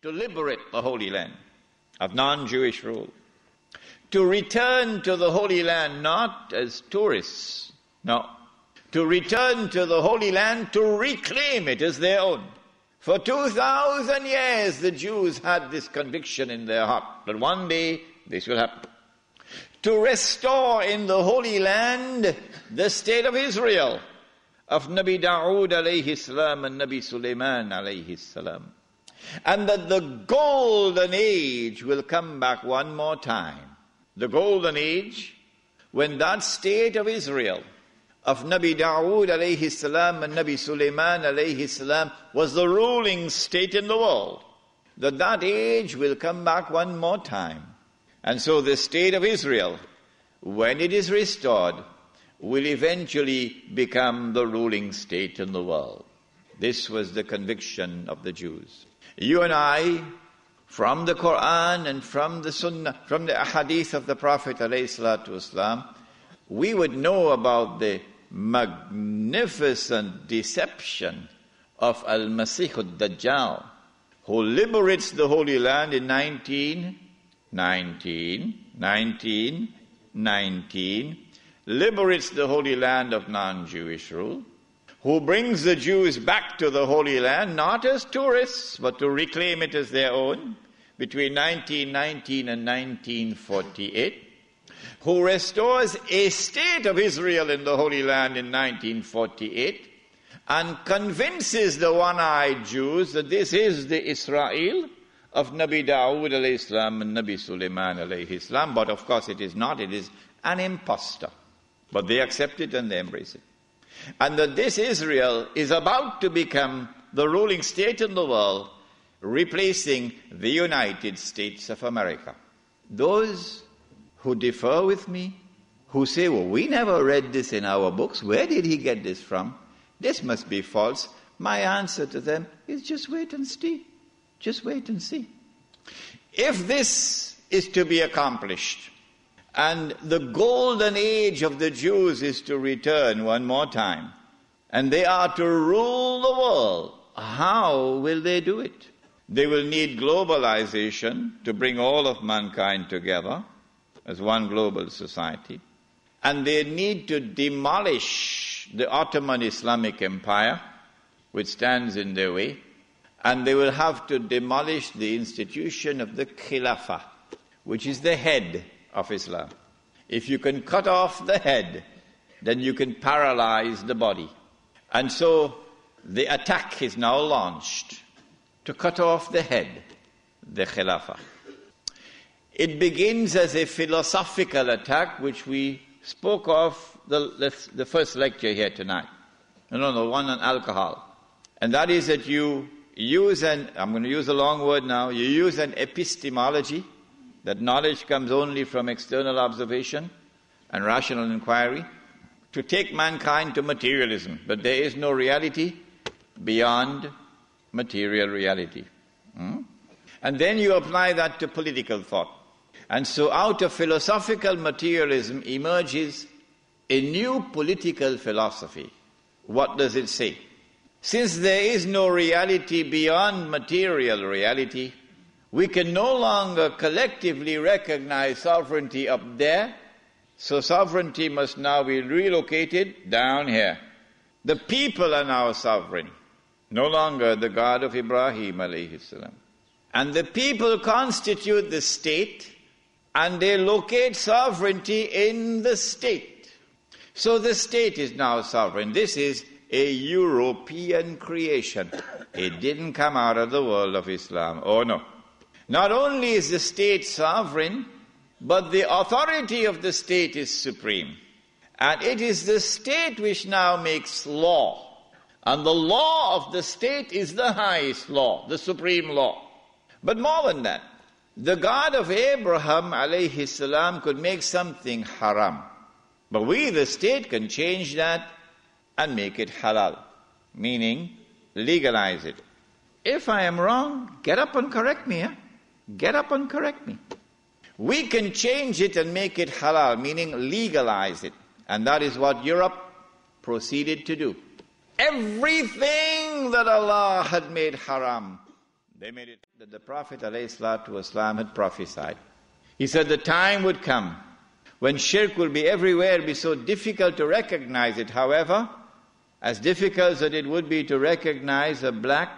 to liberate the Holy Land of non-Jewish rule, to return to the Holy Land not as tourists, no, to return to the Holy Land to reclaim it as their own. For 2,000 years the Jews had this conviction in their heart that one day this will happen. To restore in the Holy Land the state of Israel, of Nabi Dawood alayhi salam and Nabi Sulaiman alayhi salam. And that the golden age will come back one more time. The golden age when that state of Israel, of Nabi Dawood alayhi salam and Nabi Sulaiman alayhi salam, was the ruling state in the world. That age will come back one more time. And so the state of Israel, when it is restored, will eventually become the ruling state in the world. This was the conviction of the Jews. You and I, from the Quran and from the Sunnah, from the Ahadith of the Prophet ﷺ, we would know about the magnificent deception of al-Masih al-Dajjal, who liberates the Holy Land in 1919, liberates the Holy Land of non-Jewish rule, who brings the Jews back to the Holy Land, not as tourists, but to reclaim it as their own, between 1919 and 1948, who restores a state of Israel in the Holy Land in 1948, and convinces the one-eyed Jews that this is the Israel of Nabi Dawood alayhi salam and Nabi Sulaiman alayhi salam. But of course it is not, it is an impostor. But they accept it and they embrace it. And that this Israel is about to become the ruling state in the world, replacing the United States of America. Those who differ with me, who say, well, we never read this in our books, where did he get this from? This must be false. My answer to them is just wait and see. Just wait and see. If this is to be accomplished, and the golden age of the Jews is to return one more time, and they are to rule the world, how will they do it? They will need globalization to bring all of mankind together as one global society. And they need to demolish the Ottoman Islamic Empire, which stands in their way. And they will have to demolish the institution of the Caliphate, which is the head of Islam. If you can cut off the head, then you can paralyze the body. And so the attack is now launched to cut off the head, the Khilafah. It begins as a philosophical attack, which we spoke of the first lecture here tonight. The one on alcohol. And that is that you use I'm going to use a long word now, you use an epistemology, that knowledge comes only from external observation and rational inquiry, to take mankind to materialism. But there is no reality beyond material reality. And then you apply that to political thought. And so out of philosophical materialism emerges a new political philosophy. What does it say? Since there is no reality beyond material reality, we can no longer collectively recognize sovereignty up there, so sovereignty must now be relocated down here. The people are now sovereign, no longer the God of Ibrahim alayhi salam. And the people constitute the state, and they locate sovereignty in the state. So the state is now sovereign. This is a European creation. It didn't come out of the world of Islam. Oh no. Not only is the state sovereign, but the authority of the state is supreme. And it is the state which now makes law. And the law of the state is the highest law, the supreme law. But more than that, the God of Abraham alayhi salam could make something haram. But we, the state, can change that and make it halal, meaning legalize it. If I am wrong, get up and correct me. Get up and correct me. We can change it and make it halal, meaning legalize it. And that is what Europe proceeded to do. Everything that Allah had made haram, They made it that the Prophet ﷺ had prophesied. He said the time would come when shirk will be everywhere, be so difficult to recognize it. However, as difficult as it would be to recognize a black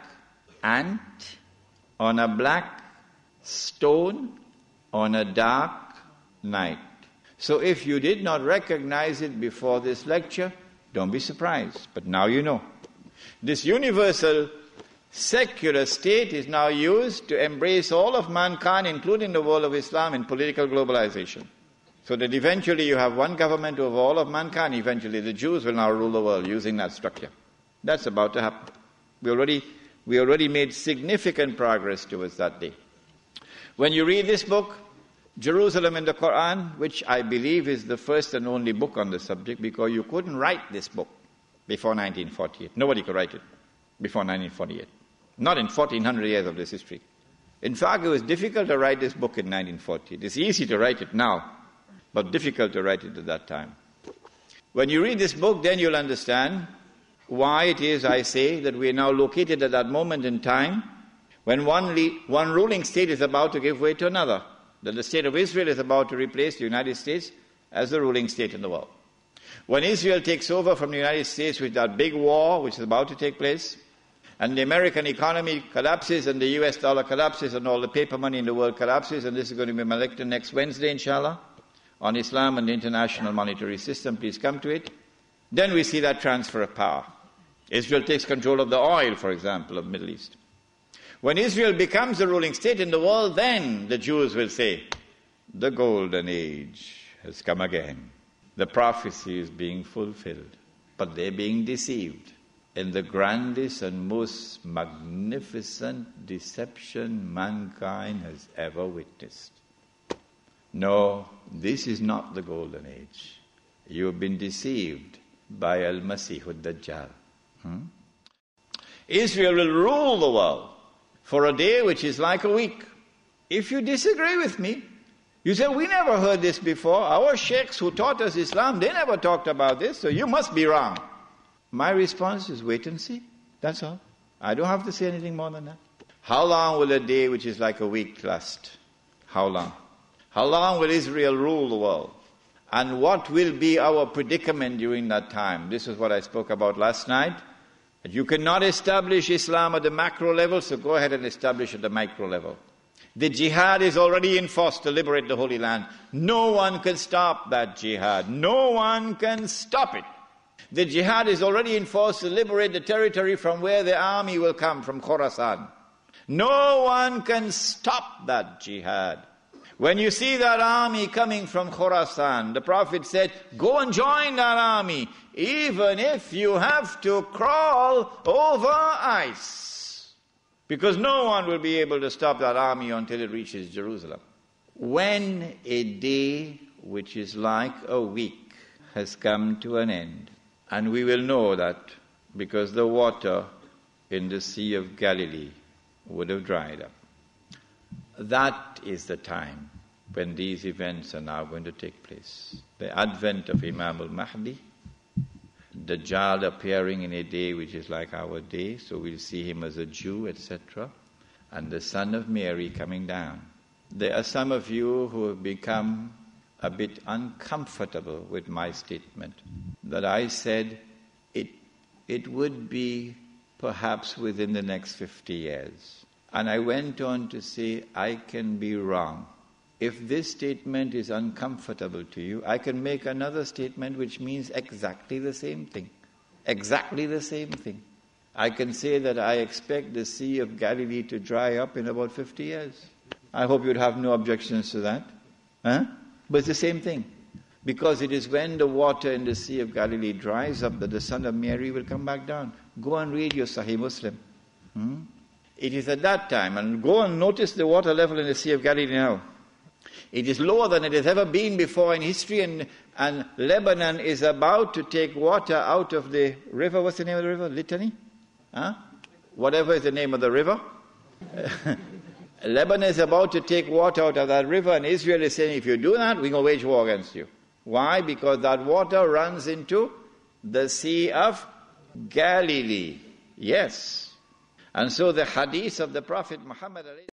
ant on a black stone on a dark night. So if you did not recognize it before this lecture, don't be surprised. But now you know. This universal secular state is now used to embrace all of mankind, including the world of Islam, in political globalization. So that eventually you have one government over all of mankind. Eventually the Jews will now rule the world using that structure. That's about to happen. We already made significant progress towards that day. When you read this book, Jerusalem in the Quran, which I believe is the first and only book on the subject, because you couldn't write this book before 1948. Nobody could write it before 1948. Not in 1400 years of this history. In fact, it was difficult to write this book in 1948. It's easy to write it now, but difficult to write it at that time. When you read this book, then you'll understand why it is I say that we are now located at that moment in time when one ruling state is about to give way to another. That the state of Israel is about to replace the United States as the ruling state in the world. When Israel takes over from the United States with that big war which is about to take place, and the American economy collapses and the US dollar collapses and all the paper money in the world collapses, and this is going to be my lecture next Wednesday, inshallah, on Islam and the international monetary system, please come to it, then we see that transfer of power. Israel takes control of the oil, for example, of the Middle East. When Israel becomes the ruling state in the world, then the Jews will say, the golden age has come again. The prophecy is being fulfilled. But they're being deceived in the grandest and most magnificent deception mankind has ever witnessed. No, this is not the golden age. You have been deceived by al-Masih ad-Dajjal. Israel will rule the world for a day which is like a week. If you disagree with me, you say, we never heard this before. Our sheikhs who taught us Islam, they never talked about this, so you must be wrong. My response is wait and see. That's all. I don't have to say anything more than that. How long will a day which is like a week last? How long? How long will Israel rule the world? And what will be our predicament during that time? This is what I spoke about last night. You cannot establish Islam at the macro level, so go ahead and establish at the micro level. The jihad is already in force to liberate the Holy Land. No one can stop that jihad. No one can stop it. The jihad is already in force to liberate the territory from where the army will come, from Khorasan. No one can stop that jihad. When you see that army coming from Khorasan, the Prophet said, go and join that army, even if you have to crawl over ice. Because no one will be able to stop that army until it reaches Jerusalem. When a day which is like a week has come to an end, and we will know that because the water in the Sea of Galilee would have dried up. That is the time when these events are now going to take place. The advent of Imam al-Mahdi, Dajjal appearing in a day which is like our day, so we'll see him as a Jew, etc., and the Son of Mary coming down. There are some of you who have become a bit uncomfortable with my statement, that I said it would be perhaps within the next 50 years. And I went on to say, I can be wrong. If this statement is uncomfortable to you, I can make another statement which means exactly the same thing. Exactly the same thing. I can say that I expect the Sea of Galilee to dry up in about 50 years. I hope you'd have no objections to that. But it's the same thing. Because it is when the water in the Sea of Galilee dries up that the Son of Mary will come back down. Go and read your Sahih Muslim. It is at that time, and go and notice the water level in the Sea of Galilee now. It is lower than it has ever been before in history, and Lebanon is about to take water out of the river. What's the name of the river? Litany? Whatever is the name of the river. Lebanon is about to take water out of that river, and Israel is saying, if you do that, we're going to wage war against you. Why? Because that water runs into the Sea of Galilee. Yes. And so the hadith of the Prophet Muhammad